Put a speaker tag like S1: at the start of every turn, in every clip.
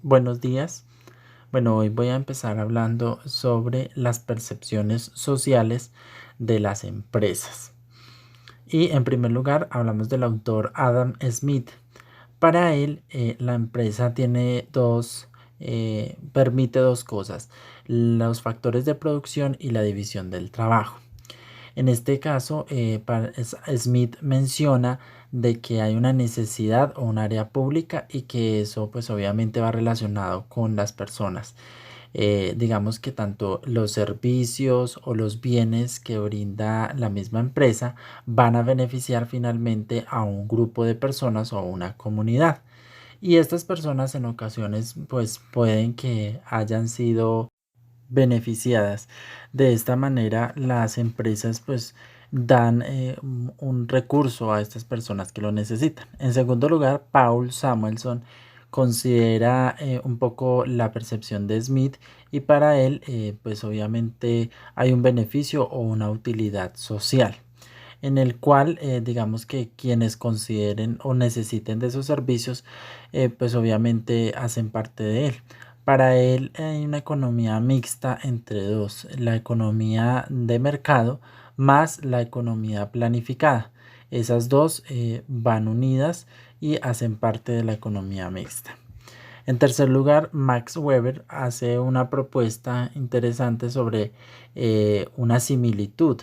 S1: Buenos días. Bueno, hoy voy a empezar hablando sobre las percepciones sociales de las empresas. Y en primer lugar, hablamos del autor Adam Smith. Para él, la empresa permite dos cosas: los factores de producción y la división del trabajo. En este caso, Smith menciona de que hay una necesidad o un área pública y que eso pues obviamente va relacionado con las personas. Digamos que tanto los servicios o los bienes que brinda la misma empresa van a beneficiar finalmente a un grupo de personas o a una comunidad. Y estas personas en ocasiones pues pueden que hayan sido beneficiadas. De esta manera, las empresas pues dan un recurso a estas personas que lo necesitan. En segundo lugar, Paul Samuelson considera un poco la percepción de Smith y para él pues obviamente hay un beneficio o una utilidad social en el cual digamos que quienes consideren o necesiten de esos servicios pues obviamente hacen parte de él. Para él hay una economía mixta entre dos: la economía de mercado más la economía planificada. Esas dos van unidas y hacen parte de la economía mixta. En tercer lugar, Max Weber hace una propuesta interesante sobre una similitud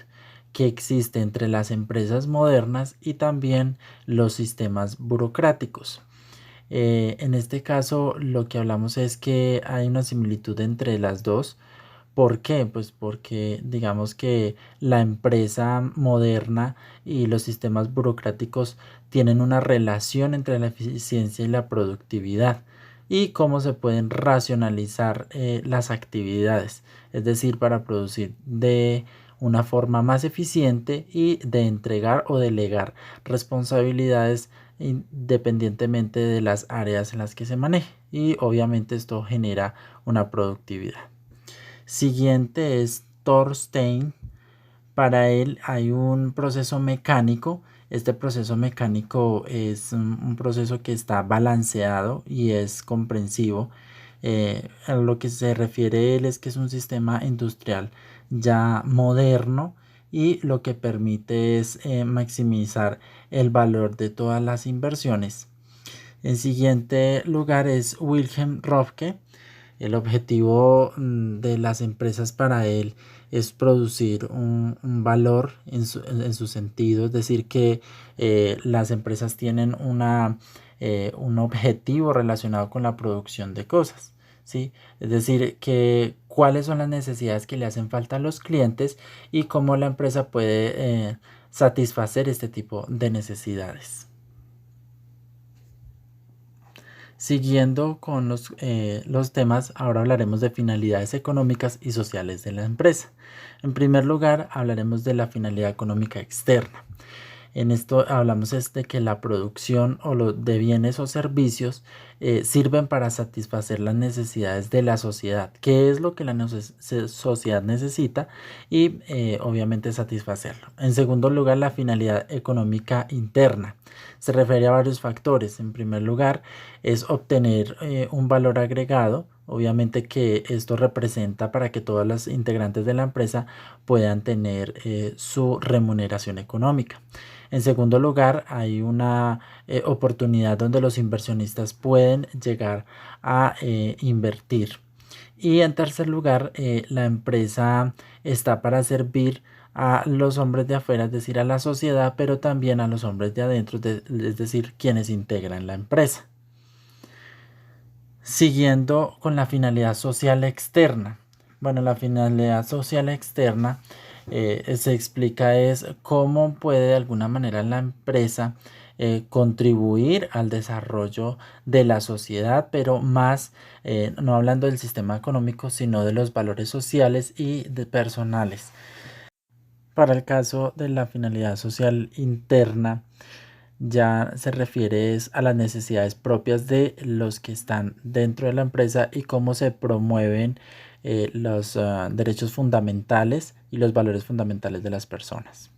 S1: que existe entre las empresas modernas y también los sistemas burocráticos. En este caso, lo que hablamos es que hay una similitud entre las dos. ¿Por qué? Pues porque digamos que la empresa moderna y los sistemas burocráticos tienen una relación entre la eficiencia y la productividad y cómo se pueden racionalizar las actividades, es decir, para producir de una forma más eficiente y de entregar o delegar responsabilidades independientemente de las áreas en las que se maneje, y obviamente esto genera una productividad. Siguiente es Thorstein. Para él hay un proceso mecánico. Este proceso mecánico es un proceso que está balanceado y es comprensivo. A lo que se refiere él es que es un sistema industrial ya moderno y lo que permite es maximizar el valor de todas las inversiones. En siguiente lugar es Wilhelm Röpke. El objetivo de las empresas para él es producir un valor en su sentido, es decir, que las empresas tienen un objetivo relacionado con la producción de cosas, ¿sí? Es decir, que cuáles son las necesidades que le hacen falta a los clientes y cómo la empresa puede satisfacer este tipo de necesidades. Siguiendo con los temas, ahora hablaremos de finalidades económicas y sociales de la empresa. En primer lugar, hablaremos de la finalidad económica externa. En esto hablamos de que la producción de bienes o servicios sirven para satisfacer las necesidades de la sociedad. ¿Qué es lo que la sociedad necesita? Y obviamente satisfacerlo. En segundo lugar, la finalidad económica interna. Se refiere a varios factores. En primer lugar, es obtener un valor agregado. Obviamente que esto representa para que todas las integrantes de la empresa puedan tener su remuneración económica. En segundo lugar, hay una oportunidad donde los inversionistas pueden llegar a invertir. Y en tercer lugar, la empresa está para servir a los hombres de afuera, es decir, a la sociedad, pero también a los hombres de adentro, es decir, quienes integran la empresa. Siguiendo con la finalidad social externa. Bueno, la finalidad social externa se explica es cómo puede de alguna manera la empresa contribuir al desarrollo de la sociedad, pero más no hablando del sistema económico, sino de los valores sociales y de personales. Para el caso de la finalidad social interna, ya se refiere a las necesidades propias de los que están dentro de la empresa y cómo se promueven los derechos fundamentales y los valores fundamentales de las personas.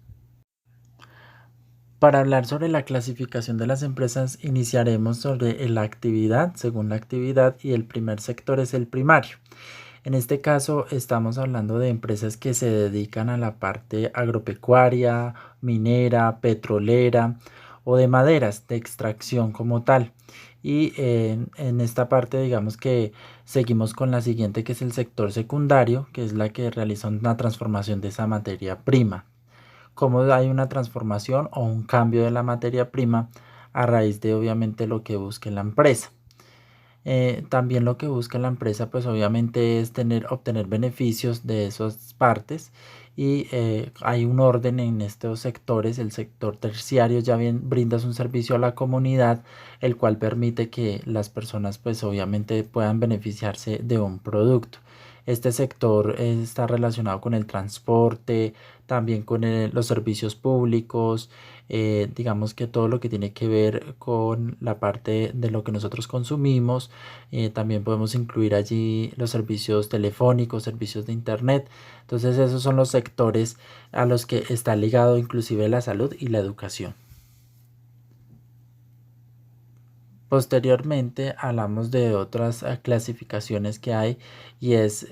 S1: Para hablar sobre la clasificación de las empresas, iniciaremos sobre la actividad, según la actividad, y el primer sector es el primario. En este caso estamos hablando de empresas que se dedican a la parte agropecuaria, minera, petrolera o de maderas, de extracción como tal. Y en esta parte digamos que seguimos con la siguiente, que es el sector secundario, que es la que realiza una transformación de esa materia prima. Cómo hay una transformación o un cambio de la materia prima a raíz de obviamente lo que busque la empresa. También lo que busca la empresa pues obviamente es obtener beneficios de esas partes, y hay un orden en estos sectores. El sector terciario ya bien brinda un servicio a la comunidad, el cual permite que las personas pues obviamente puedan beneficiarse de un producto. Este sector está relacionado con el transporte, también con los servicios públicos, digamos que todo lo que tiene que ver con la parte de lo que nosotros consumimos. También podemos incluir allí los servicios telefónicos, servicios de internet. Entonces esos son los sectores a los que está ligado inclusive la salud y la educación. Posteriormente hablamos de otras clasificaciones que hay, y es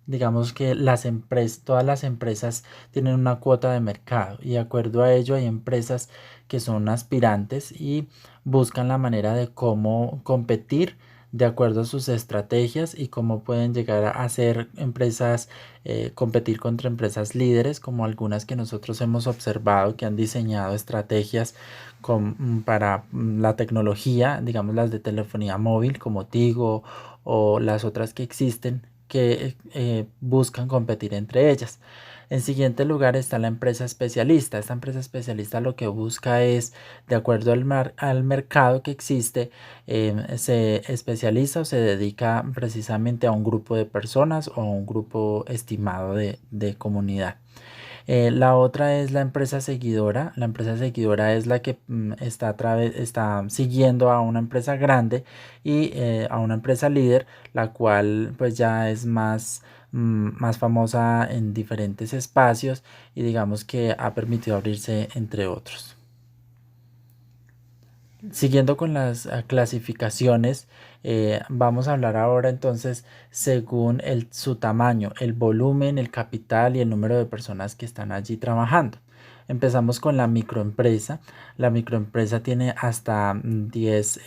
S1: digamos que todas las empresas tienen una cuota de mercado, y de acuerdo a ello hay empresas que son aspirantes y buscan la manera de cómo competir de acuerdo a sus estrategias, y cómo pueden llegar a ser empresas, competir contra empresas líderes, como algunas que nosotros hemos observado que han diseñado estrategias para la tecnología, digamos las de telefonía móvil como Tigo, o las otras que existen, que buscan competir entre ellas. En siguiente lugar está la empresa especialista. Esta empresa especialista lo que busca es, de acuerdo al mercado que existe, se especializa o se dedica precisamente a un grupo de personas o a un grupo estimado de comunidad. La otra es la empresa seguidora. La empresa seguidora es la que está siguiendo a una empresa grande y a una empresa líder, la cual pues ya es más famosa en diferentes espacios, y digamos que ha permitido abrirse entre otros. Siguiendo con las clasificaciones, vamos a hablar ahora entonces según su tamaño, el volumen, el capital y el número de personas que están allí trabajando. Empezamos con la microempresa. La microempresa tiene hasta 10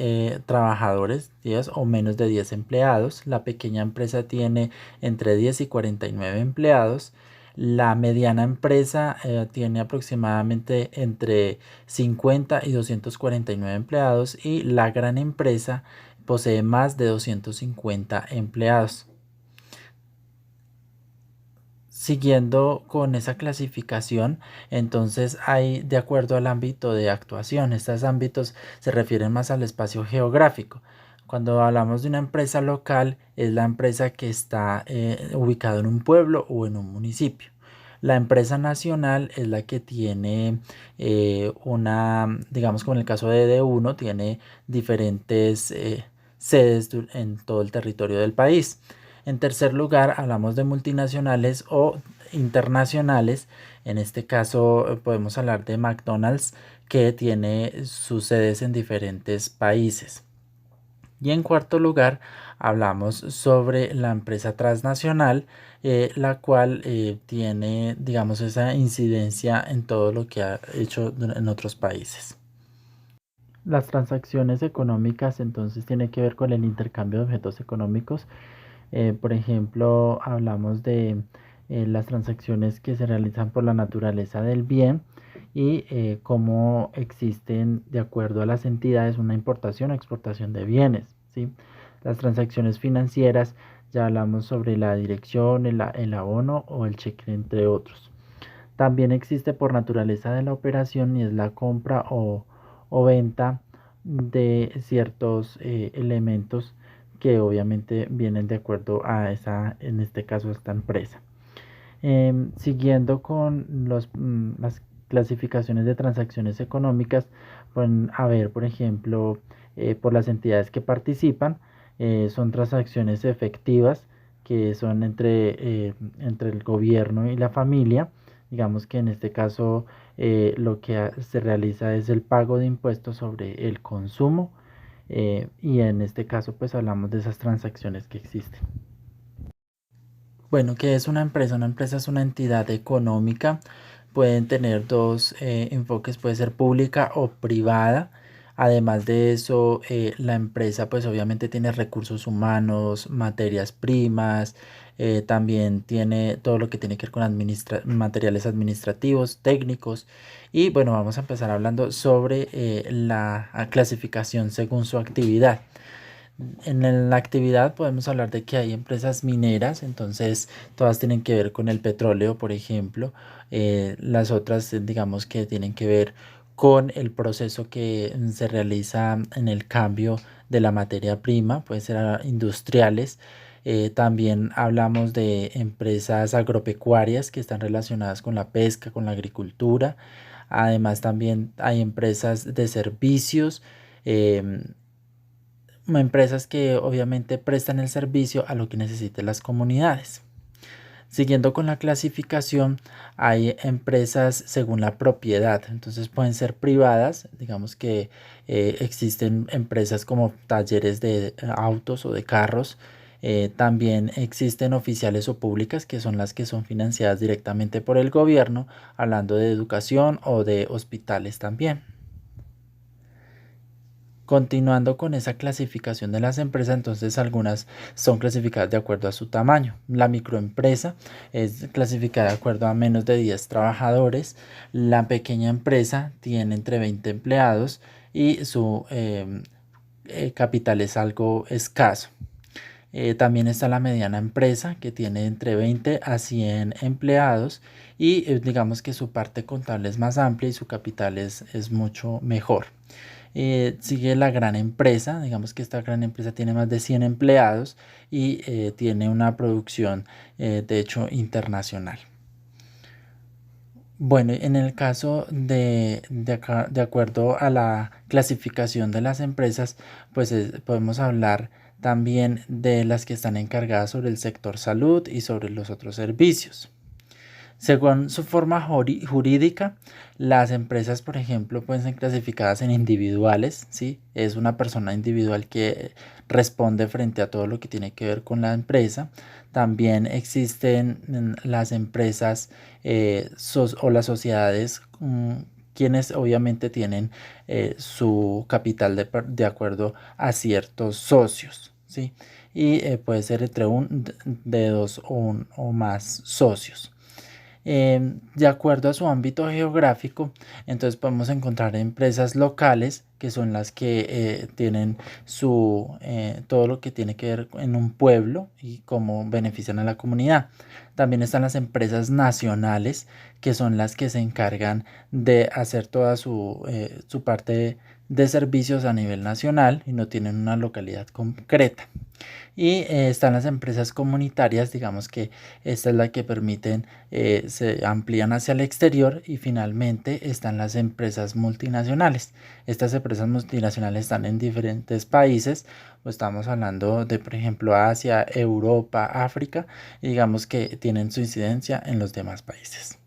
S1: trabajadores, 10 o menos de 10 empleados. La pequeña empresa tiene entre 10 y 49 empleados. La mediana empresa tiene aproximadamente entre 50 y 249 empleados, y la gran empresa posee más de 250 empleados. Siguiendo con esa clasificación, entonces hay de acuerdo al ámbito de actuación. Estos ámbitos se refieren más al espacio geográfico. Cuando hablamos de una empresa local, es la empresa que está ubicada en un pueblo o en un municipio. La empresa nacional es la que tiene digamos como en el caso de D1, tiene diferentes sedes en todo el territorio del país. En tercer lugar, hablamos de multinacionales o internacionales. En este caso, podemos hablar de McDonald's, que tiene sus sedes en diferentes países. Y en cuarto lugar, hablamos sobre la empresa transnacional, la cual tiene, digamos, esa incidencia en todo lo que ha hecho en otros países. Las transacciones económicas entonces tiene que ver con el intercambio de objetos económicos. Por ejemplo, hablamos de las transacciones que se realizan por la naturaleza del bien, y cómo existen de acuerdo a las entidades una importación o exportación de bienes, ¿sí? Las transacciones financieras, ya hablamos sobre la dirección, el abono o el cheque, entre otros. También existe por naturaleza de la operación, y es la compra o venta de ciertos elementos que obviamente vienen de acuerdo a en este caso, esta empresa. Siguiendo con las clasificaciones de transacciones económicas, pueden haber, por ejemplo, por las entidades que participan, son transacciones efectivas, que son entre el gobierno y la familia, Digamos que en este caso lo que se realiza es el pago de impuestos sobre el consumo y en este caso pues hablamos de esas transacciones que existen. Bueno, ¿qué es una empresa? Una empresa es una entidad económica. Pueden tener dos enfoques, puede ser pública o privada. Además de eso, la empresa pues obviamente tiene recursos humanos, materias primas, también tiene todo lo que tiene que ver con materiales administrativos, técnicos. Y bueno, vamos a empezar hablando sobre la clasificación según su actividad. En la actividad podemos hablar de que hay empresas mineras, entonces todas tienen que ver con el petróleo, por ejemplo. Las otras, digamos que tienen que ver con el proceso que se realiza en el cambio de la materia prima, pueden ser industriales. También hablamos de empresas agropecuarias que están relacionadas con la pesca, con la agricultura. Además, también hay empresas de servicios. em, Empresas que obviamente prestan el servicio a lo que necesiten las comunidades. Siguiendo con la clasificación, hay empresas según la propiedad, entonces pueden ser privadas, digamos que existen empresas como talleres de autos o de carros, también existen oficiales o públicas que son las que son financiadas directamente por el gobierno, hablando de educación o de hospitales también. Continuando con esa clasificación de las empresas, entonces algunas son clasificadas de acuerdo a su tamaño. La microempresa es clasificada de acuerdo a menos de 10 trabajadores. La pequeña empresa tiene entre 20 empleados y su capital es algo escaso. También está la mediana empresa que tiene entre 20 a 100 empleados y digamos que su parte contable es más amplia y su capital es mucho mejor. Sigue la gran empresa, digamos que esta gran empresa tiene más de 100 empleados y tiene una producción de hecho internacional. Bueno, en el caso de acuerdo a la clasificación de las empresas, pues podemos hablar también de las que están encargadas sobre el sector salud y sobre los otros servicios. Según su forma jurídica, las empresas, por ejemplo, pueden ser clasificadas en individuales, ¿sí? Es una persona individual que responde frente a todo lo que tiene que ver con la empresa. También existen las empresas o las sociedades, quienes obviamente tienen su capital de acuerdo a ciertos socios, ¿sí? Y puede ser entre de dos o más socios. De acuerdo a su ámbito geográfico, entonces podemos encontrar empresas locales que son las que tienen todo lo que tiene que ver en un pueblo y cómo benefician a la comunidad. También están las empresas nacionales que son las que se encargan de hacer toda su parte de servicios a nivel nacional y no tienen una localidad concreta. Y están las empresas comunitarias, digamos que esta es la que permiten, se amplían hacia el exterior y finalmente están las empresas multinacionales. Estas empresas multinacionales están en diferentes países, pues estamos hablando de, por ejemplo, Asia, Europa, África, y digamos que tienen su incidencia en los demás países.